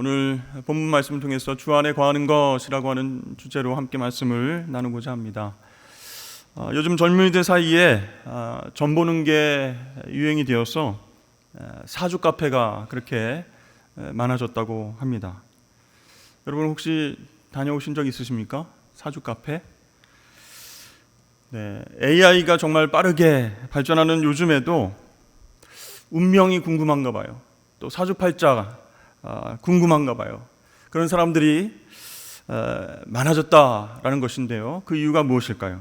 오늘 본문 말씀을 통해서 주 안에 거하는 것이라고 하는 주제로 함께 말씀을 나누고자 합니다. 요즘 젊은이들 사이에 점 보는 게 유행이 되어서 사주 카페가 그렇게 많아졌다고 합니다. 여러분 혹시 다녀오신 적 있으십니까? 사주 카페? 네, AI가 정말 빠르게 발전하는 요즘에도 운명이 궁금한가 봐요. 또 사주팔자 궁금한가 봐요. 그런 사람들이 많아졌다라는 것인데요. 그 이유가 무엇일까요?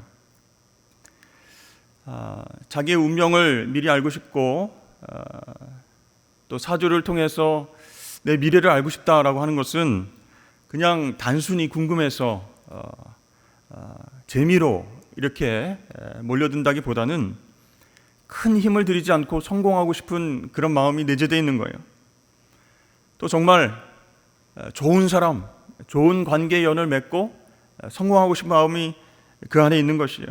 자기의 운명을 미리 알고 싶고 또 사주를 통해서 내 미래를 알고 싶다라고 하는 것은 그냥 단순히 궁금해서 재미로 이렇게 몰려든다기보다는 큰 힘을 들이지 않고 성공하고 싶은 그런 마음이 내재되어 있는 거예요. 또 정말 좋은 사람, 좋은 관계의 연을 맺고 성공하고 싶은 마음이 그 안에 있는 것이에요.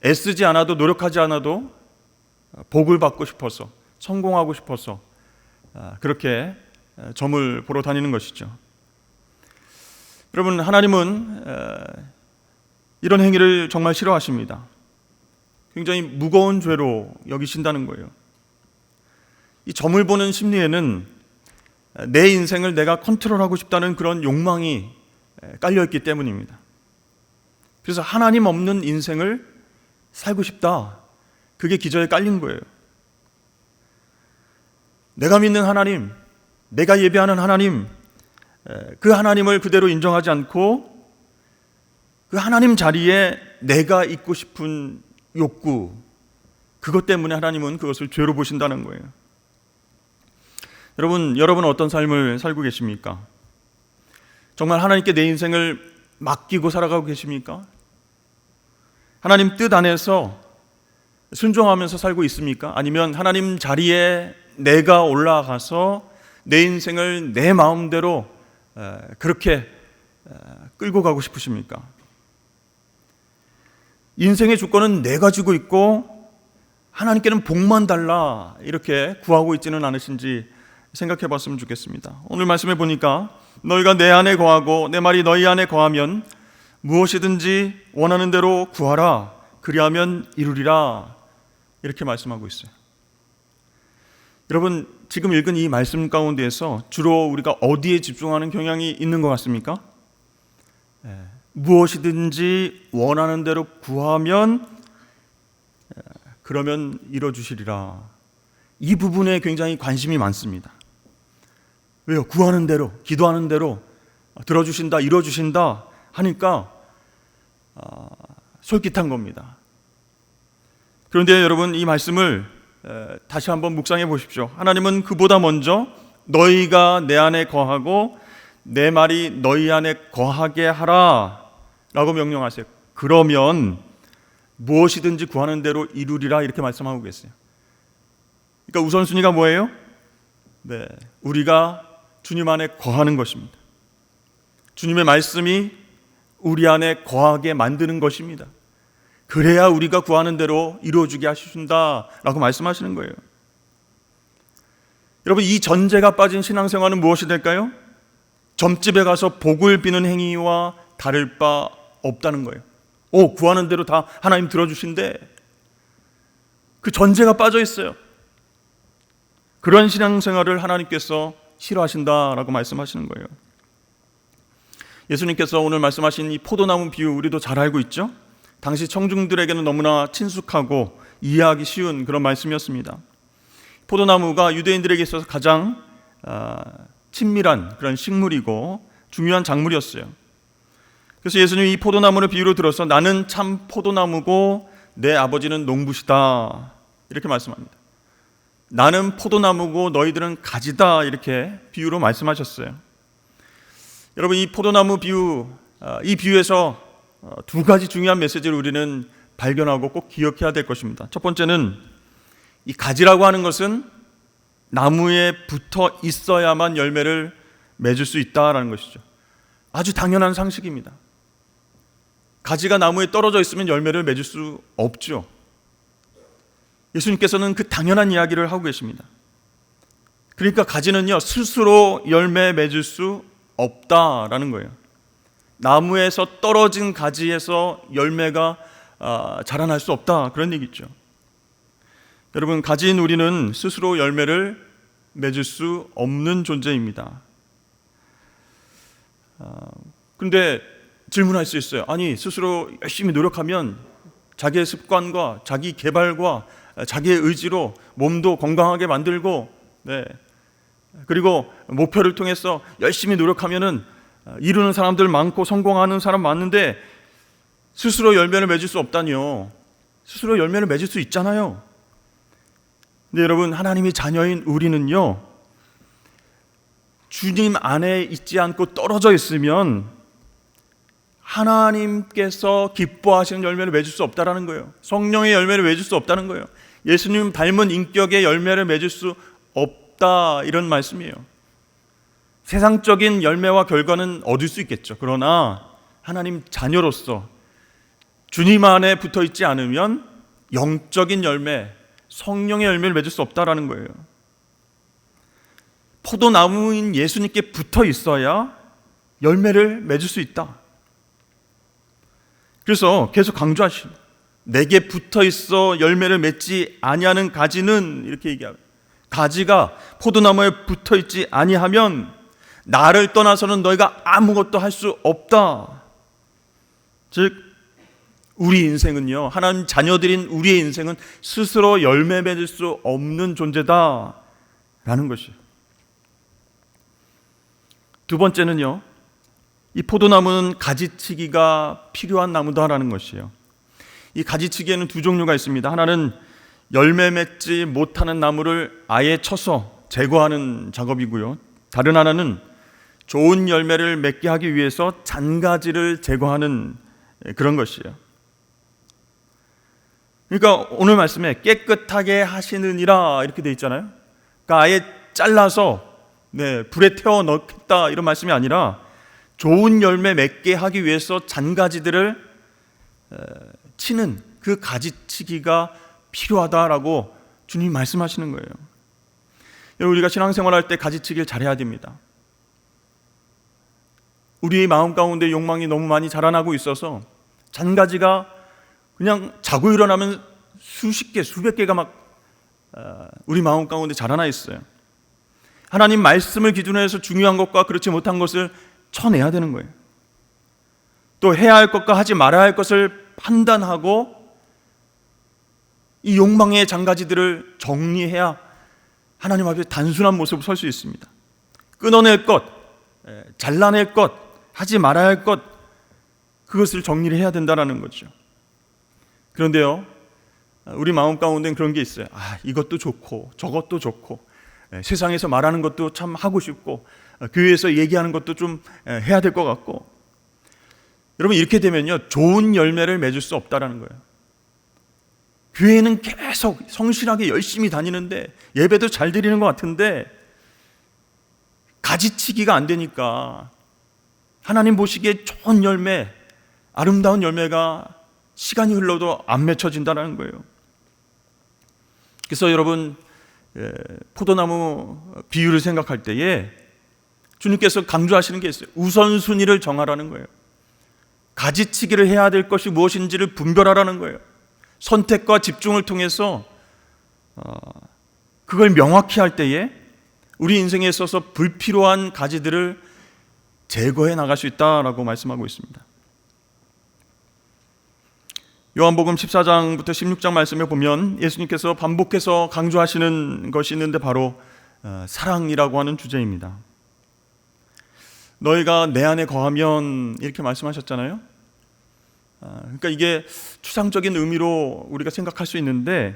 애쓰지 않아도, 노력하지 않아도 복을 받고 싶어서, 성공하고 싶어서 그렇게 점을 보러 다니는 것이죠. 여러분, 하나님은 이런 행위를 정말 싫어하십니다. 굉장히 무거운 죄로 여기신다는 거예요. 이 점을 보는 심리에는 내 인생을 내가 컨트롤하고 싶다는 그런 욕망이 깔려있기 때문입니다. 그래서 하나님 없는 인생을 살고 싶다, 그게 기저에 깔린 거예요. 내가 믿는 하나님, 내가 예배하는 하나님, 그 하나님을 그대로 인정하지 않고 그 하나님 자리에 내가 있고 싶은 욕구, 그것 때문에 하나님은 그것을 죄로 보신다는 거예요. 여러분은 어떤 삶을 살고 계십니까? 정말 하나님께 내 인생을 맡기고 살아가고 계십니까? 하나님 뜻 안에서 순종하면서 살고 있습니까? 아니면 하나님 자리에 내가 올라가서 내 인생을 내 마음대로 그렇게 끌고 가고 싶으십니까? 인생의 주권은 내가 쥐고 있고 하나님께는 복만 달라 이렇게 구하고 있지는 않으신지 생각해 봤으면 좋겠습니다. 오늘 말씀해 보니까 너희가 내 안에 거하고 내 말이 너희 안에 거하면 무엇이든지 원하는 대로 구하라, 그리하면 이루리라, 이렇게 말씀하고 있어요. 여러분, 지금 읽은 이 말씀 가운데에서 주로 우리가 어디에 집중하는 경향이 있는 것 같습니까? 무엇이든지 원하는 대로 구하면 그러면 이뤄주시리라, 이 부분에 굉장히 관심이 많습니다. 왜요? 구하는 대로, 기도하는 대로 들어주신다, 이뤄주신다 하니까 솔깃한 겁니다. 그런데 여러분, 이 말씀을 다시 한번 묵상해 보십시오. 하나님은 그보다 먼저 너희가 내 안에 거하고 내 말이 너희 안에 거하게 하라 라고 명령하세요. 그러면 무엇이든지 구하는 대로 이루리라, 이렇게 말씀하고 계세요. 그러니까 우선순위가 뭐예요? 네, 우리가 주님 안에 거하는 것입니다. 주님의 말씀이 우리 안에 거하게 만드는 것입니다. 그래야 우리가 구하는 대로 이루어주게 하신다라고 말씀하시는 거예요. 여러분, 이 전제가 빠진 신앙생활은 무엇이 될까요? 점집에 가서 복을 비는 행위와 다를 바 없다는 거예요. 구하는 대로 다 하나님 들어주신대. 그 전제가 빠져 있어요. 그런 신앙생활을 하나님께서 싫어하신다라고 말씀하시는 거예요. 예수님께서 오늘 말씀하신 이 포도나무 비유, 우리도 잘 알고 있죠? 당시 청중들에게는 너무나 친숙하고 이해하기 쉬운 그런 말씀이었습니다. 포도나무가 유대인들에게 있어서 가장 친밀한 그런 식물이고 중요한 작물이었어요. 그래서 예수님이 이 포도나무를 비유로 들어서 나는 참 포도나무고 내 아버지는 농부시다, 이렇게 말씀합니다. 나는 포도나무고 너희들은 가지다, 이렇게 비유로 말씀하셨어요. 여러분, 이 포도나무 비유, 이 비유에서 두 가지 중요한 메시지를 우리는 발견하고 꼭 기억해야 될 것입니다. 첫 번째는 이 가지라고 하는 것은 나무에 붙어 있어야만 열매를 맺을 수 있다라는 것이죠. 아주 당연한 상식입니다. 가지가 나무에 떨어져 있으면 열매를 맺을 수 없죠. 예수님께서는 그 당연한 이야기를 하고 계십니다. 그러니까 가지는요, 스스로 열매 맺을 수 없다라는 거예요. 나무에서 떨어진 가지에서 열매가 자라날 수 없다, 그런 얘기죠. 여러분, 가지인 우리는 스스로 열매를 맺을 수 없는 존재입니다. 그런데 질문할 수 있어요. 아니, 스스로 열심히 노력하면 자기의 습관과 자기 개발과 자기의 의지로 몸도 건강하게 만들고, 그리고 목표를 통해서 열심히 노력하면은 이루는 사람들 많고 성공하는 사람 많은데 스스로 열매를 맺을 수 없다니요. 스스로 열매를 맺을 수 있잖아요. 근데 여러분, 하나님의 자녀인 우리는요, 주님 안에 있지 않고 떨어져 있으면 하나님께서 기뻐하시는 열매를 맺을 수 없다는 거예요. 성령의 열매를 맺을 수 없다는 거예요. 예수님 닮은 인격의 열매를 맺을 수 없다, 이런 말씀이에요. 세상적인 열매와 결과는 얻을 수 있겠죠. 그러나 하나님 자녀로서 주님 안에 붙어 있지 않으면 영적인 열매, 성령의 열매를 맺을 수 없다라는 거예요. 포도나무인 예수님께 붙어 있어야 열매를 맺을 수 있다. 그래서 계속 강조하십니다. 내게 붙어 있어 열매를 맺지 아니하는 가지는, 이렇게 얘기합니다. 가지가 포도나무에 붙어 있지 아니하면 나를 떠나서는 너희가 아무것도 할 수 없다. 즉, 우리 인생은요, 하나님 자녀들인 우리의 인생은 스스로 열매 맺을 수 없는 존재다라는 것이에요. 두 번째는요, 이 포도나무는 가지치기가 필요한 나무다라는 것이에요. 이 가지치기에는 두 종류가 있습니다. 하나는 열매 맺지 못하는 나무를 아예 쳐서 제거하는 작업이고요. 다른 하나는 좋은 열매를 맺게 하기 위해서 잔가지를 제거하는 그런 것이에요. 그러니까 오늘 말씀에 깨끗하게 하시느니라 이렇게 돼 있잖아요. 그러니까 아예 잘라서 불에 태워 넣겠다, 이런 말씀이 아니라 좋은 열매 맺게 하기 위해서 잔가지들을 치는 그 가지치기가 필요하다라고 주님 말씀하시는 거예요. 우리가 신앙생활할 때 가지치기를 잘해야 됩니다. 우리의 마음 가운데 욕망이 너무 많이 자라나고 있어서 잔가지가 그냥 자고 일어나면 수십 개, 수백 개가 막 우리 마음 가운데 자라나 있어요. 하나님 말씀을 기준으로 해서 중요한 것과 그렇지 못한 것을 쳐내야 되는 거예요. 또 해야 할 것과 하지 말아야 할 것을 판단하고 이 욕망의 잔가지들을 정리해야 하나님 앞에 단순한 모습을 설 수 있습니다. 끊어낼 것, 잘라낼 것, 하지 말아야 할 것, 그것을 정리를 해야 된다는 거죠. 그런데요, 우리 마음 가운데는 그런 게 있어요. 이것도 좋고 저것도 좋고, 세상에서 말하는 것도 참 하고 싶고, 교회에서 얘기하는 것도 좀 해야 될 것 같고. 여러분, 이렇게 되면요, 좋은 열매를 맺을 수 없다라는 거예요. 교회는 계속 성실하게 열심히 다니는데, 예배도 잘 드리는 것 같은데 가지치기가 안 되니까 하나님 보시기에 좋은 열매, 아름다운 열매가 시간이 흘러도 안 맺혀진다는 거예요. 그래서 여러분, 포도나무 비유를 생각할 때에 주님께서 강조하시는 게 있어요. 우선순위를 정하라는 거예요. 가지치기를 해야 될 것이 무엇인지를 분별하라는 거예요. 선택과 집중을 통해서 그걸 명확히 할 때에 우리 인생에 있어서 불필요한 가지들을 제거해 나갈 수 있다라고 말씀하고 있습니다. 요한복음 14장부터 16장 말씀에 보면 예수님께서 반복해서 강조하시는 것이 있는데 바로 사랑이라고 하는 주제입니다. 너희가 내 안에 거하면, 이렇게 말씀하셨잖아요. 그러니까 이게 추상적인 의미로 우리가 생각할 수 있는데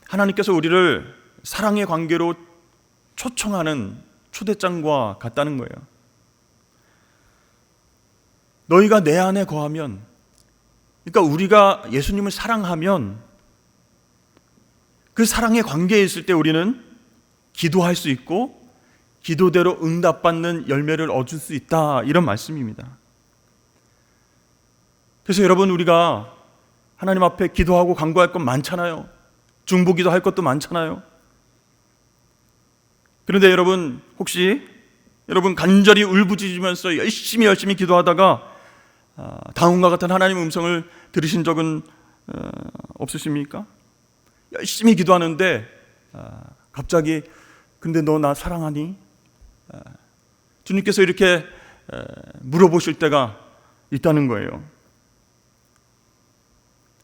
하나님께서 우리를 사랑의 관계로 초청하는 초대장과 같다는 거예요. 너희가 내 안에 거하면, 그러니까 우리가 예수님을 사랑하면 그 사랑의 관계에 있을 때 우리는 기도할 수 있고 기도대로 응답받는 열매를 얻을 수 있다, 이런 말씀입니다. 그래서 여러분, 우리가 하나님 앞에 기도하고 간구할 것 많잖아요. 중보기도 할 것도 많잖아요. 그런데 여러분, 혹시 여러분 간절히 울부짖으면서 열심히 기도하다가 다음과 같은 하나님의 음성을 들으신 적은 없으십니까? 열심히 기도하는데 갑자기 근데 너 나 사랑하니? 주님께서 이렇게 물어보실 때가 있다는 거예요.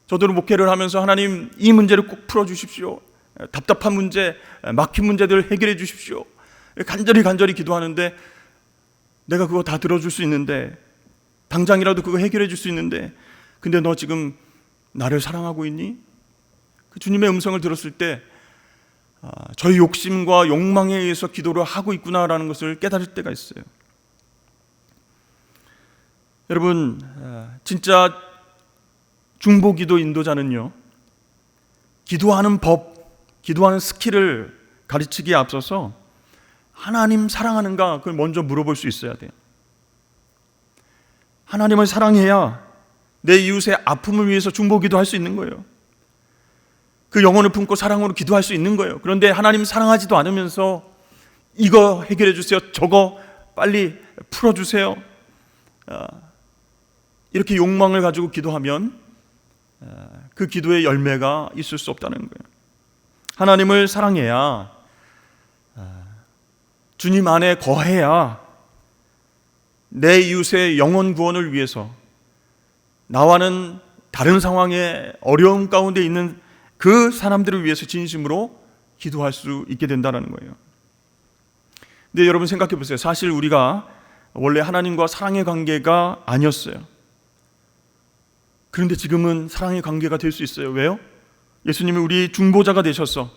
저도 목회를 하면서 하나님 이 문제를 꼭 풀어주십시오. 답답한 문제, 막힌 문제들을 해결해 주십시오. 간절히 기도하는데 내가 그거 다 들어줄 수 있는데, 당장이라도 그거 해결해 줄 수 있는데, 근데 너 지금 나를 사랑하고 있니? 그 주님의 음성을 들었을 때 저희 욕심과 욕망에 의해서 기도를 하고 있구나라는 것을 깨달을 때가 있어요. 여러분, 진짜 중보기도 인도자는요, 기도하는 법, 기도하는 스킬을 가르치기에 앞서서 하나님 사랑하는가 그걸 먼저 물어볼 수 있어야 돼요. 하나님을 사랑해야 내 이웃의 아픔을 위해서 중보기도 할 수 있는 거예요. 그 영혼을 품고 사랑으로 기도할 수 있는 거예요. 그런데 하나님 사랑하지도 않으면서 이거 해결해 주세요, 저거 빨리 풀어주세요, 이렇게 욕망을 가지고 기도하면 그 기도의 열매가 있을 수 없다는 거예요. 하나님을 사랑해야, 주님 안에 거해야 내 이웃의 영혼 구원을 위해서, 나와는 다른 상황에 어려움 가운데 있는 그 사람들을 위해서 진심으로 기도할 수 있게 된다는 거예요. 근데 여러분 생각해 보세요. 사실 우리가 원래 하나님과 사랑의 관계가 아니었어요. 그런데 지금은 사랑의 관계가 될 수 있어요. 왜요? 예수님이 우리 중보자가 되셔서,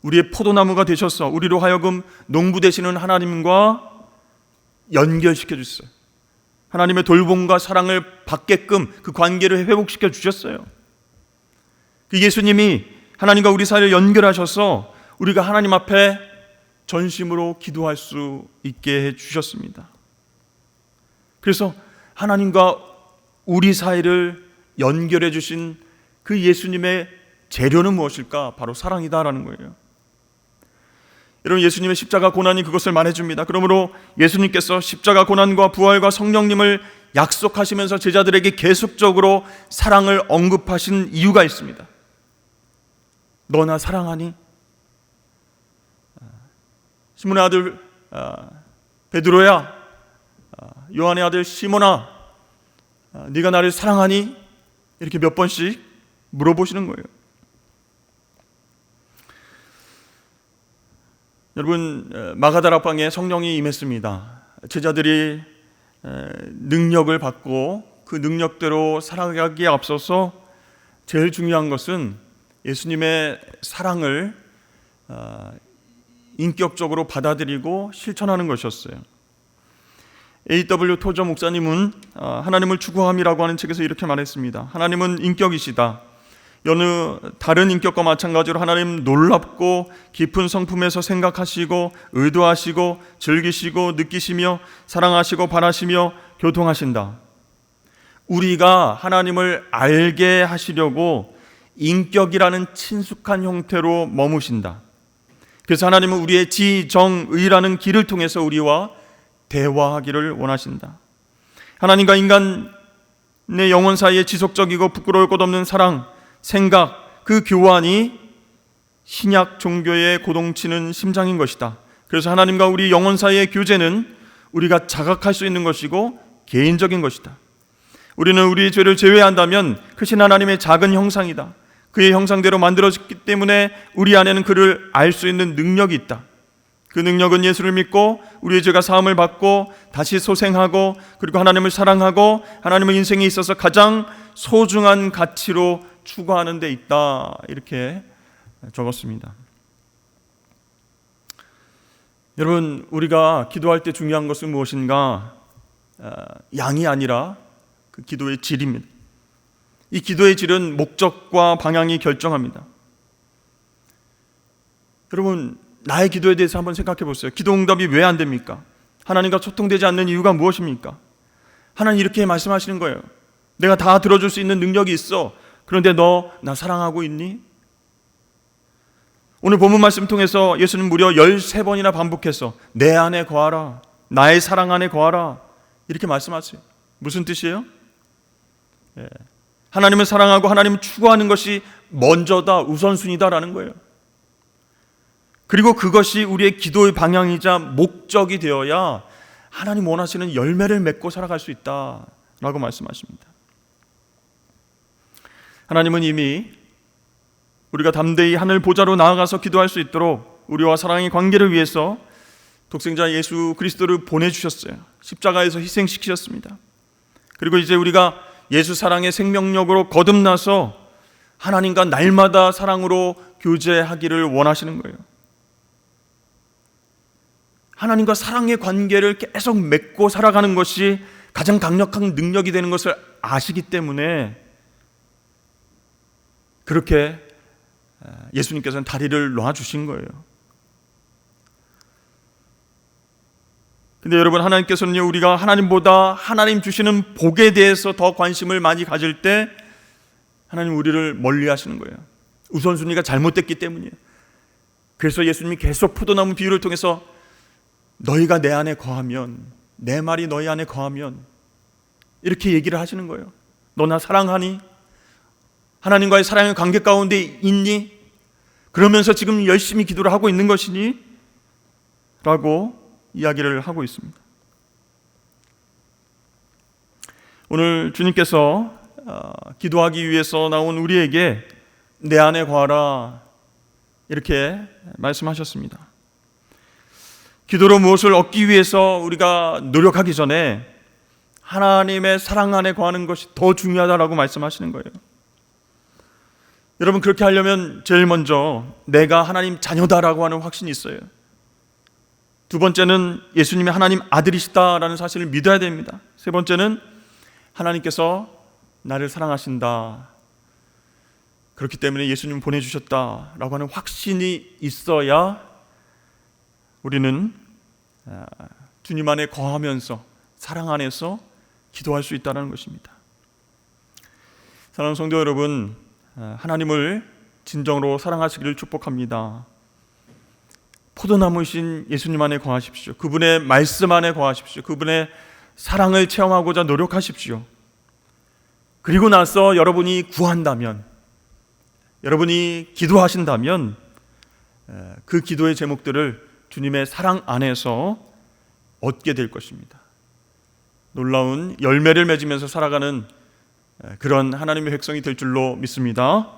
우리의 포도나무가 되셔서 우리로 하여금 농부 되시는 하나님과 연결시켜 주셨어요. 하나님의 돌봄과 사랑을 받게끔 그 관계를 회복시켜 주셨어요. 그 예수님이 하나님과 우리 사이를 연결하셔서 우리가 하나님 앞에 전심으로 기도할 수 있게 해 주셨습니다. 그래서 하나님과 우리 사이를 연결해 주신 그 예수님의 재료는 무엇일까? 바로 사랑이다라는 거예요. 여러분, 예수님의 십자가 고난이 그것을 말해줍니다. 그러므로 예수님께서 십자가 고난과 부활과 성령님을 약속하시면서 제자들에게 계속적으로 사랑을 언급하신 이유가 있습니다. 너 나 사랑하니? 시몬의 아들 베드로야, 요한의 아들 시몬아, 네가 나를 사랑하니? 이렇게 몇 번씩 물어보시는 거예요. 여러분, 마가다락방에 성령이 임했습니다. 제자들이 능력을 받고 그 능력대로 살아가기에 앞서서 제일 중요한 것은 예수님의 사랑을 인격적으로 받아들이고 실천하는 것이었어요. A.W. 토저 목사님은 하나님을 추구함이라고 하는 책에서 이렇게 말했습니다. 하나님은 인격이시다. 여느 다른 인격과 마찬가지로 하나님 놀랍고 깊은 성품에서 생각하시고 의도하시고 즐기시고 느끼시며 사랑하시고 바라시며 교통하신다. 우리가 하나님을 알게 하시려고 인격이라는 친숙한 형태로 머무신다. 그래서 하나님은 우리의 지정의라는 길을 통해서 우리와 대화하기를 원하신다. 하나님과 인간의 영혼 사이에 지속적이고 부끄러울 것 없는 사랑, 생각, 그 교환이 신약 종교의 고동치는 심장인 것이다. 그래서 하나님과 우리 영혼 사이의 교제는 우리가 자각할 수 있는 것이고 개인적인 것이다. 우리는 우리의 죄를 제외한다면 크신 하나님의 작은 형상이다. 그의 형상대로 만들어졌기 때문에 우리 안에는 그를 알 수 있는 능력이 있다. 그 능력은 예수를 믿고 우리의 죄가 사함을 받고 다시 소생하고 그리고 하나님을 사랑하고 하나님의 인생에 있어서 가장 소중한 가치로 추구하는 데 있다. 이렇게 적었습니다. 여러분, 우리가 기도할 때 중요한 것은 무엇인가? 양이 아니라 그 기도의 질입니다. 이 기도의 질은 목적과 방향이 결정합니다. 여러분, 나의 기도에 대해서 한번 생각해 보세요. 기도 응답이 왜 안 됩니까? 하나님과 소통되지 않는 이유가 무엇입니까? 하나님 이렇게 말씀하시는 거예요. 내가 다 들어줄 수 있는 능력이 있어. 그런데 너 나 사랑하고 있니? 오늘 본문 말씀 통해서 예수님 무려 13번이나 반복해서 내 안에 거하라, 나의 사랑 안에 거하라 이렇게 말씀하세요. 무슨 뜻이에요? 하나님을 사랑하고 하나님을 추구하는 것이 먼저다, 우선순위다라는 거예요. 그리고 그것이 우리의 기도의 방향이자 목적이 되어야 하나님 원하시는 열매를 맺고 살아갈 수 있다라고 말씀하십니다. 하나님은 이미 우리가 담대히 하늘 보좌로 나아가서 기도할 수 있도록 우리와 사랑의 관계를 위해서 독생자 예수 그리스도를 보내주셨어요. 십자가에서 희생시키셨습니다. 그리고 이제 우리가 예수 사랑의 생명력으로 거듭나서 하나님과 날마다 사랑으로 교제하기를 원하시는 거예요. 하나님과 사랑의 관계를 계속 맺고 살아가는 것이 가장 강력한 능력이 되는 것을 아시기 때문에 그렇게 예수님께서는 다리를 놔주신 거예요. 근데 여러분, 하나님께서는요, 우리가 하나님보다 하나님 주시는 복에 대해서 더 관심을 많이 가질 때 하나님 우리를 멀리 하시는 거예요. 우선순위가 잘못됐기 때문이에요. 그래서 예수님이 계속 포도나무 비유를 통해서 너희가 내 안에 거하면, 내 말이 너희 안에 거하면 이렇게 얘기를 하시는 거예요. 너 나 사랑하니? 하나님과의 사랑의 관계 가운데 있니? 그러면서 지금 열심히 기도를 하고 있는 것이니? 라고 이야기를 하고 있습니다. 오늘 주님께서 기도하기 위해서 나온 우리에게 내 안에 거하라 이렇게 말씀하셨습니다. 기도로 무엇을 얻기 위해서 우리가 노력하기 전에 하나님의 사랑 안에 거하는 것이 더 중요하다라고 말씀하시는 거예요. 여러분, 그렇게 하려면 제일 먼저 내가 하나님 자녀다라고 하는 확신이 있어요. 두 번째는 예수님이 하나님 아들이시다라는 사실을 믿어야 됩니다. 세 번째는 하나님께서 나를 사랑하신다, 그렇기 때문에 예수님 보내주셨다라고 하는 확신이 있어야 우리는 주님 안에 거하면서 사랑 안에서 기도할 수 있다는 것입니다. 사랑하는 성도 여러분, 하나님을 진정으로 사랑하시기를 축복합니다. 포도나무이신 예수님 안에 거하십시오. 그분의 말씀 안에 거하십시오. 그분의 사랑을 체험하고자 노력하십시오. 그리고 나서 여러분이 구한다면, 여러분이 기도하신다면 그 기도의 제목들을 주님의 사랑 안에서 얻게 될 것입니다. 놀라운 열매를 맺으면서 살아가는 그런 하나님의 백성이 될 줄로 믿습니다.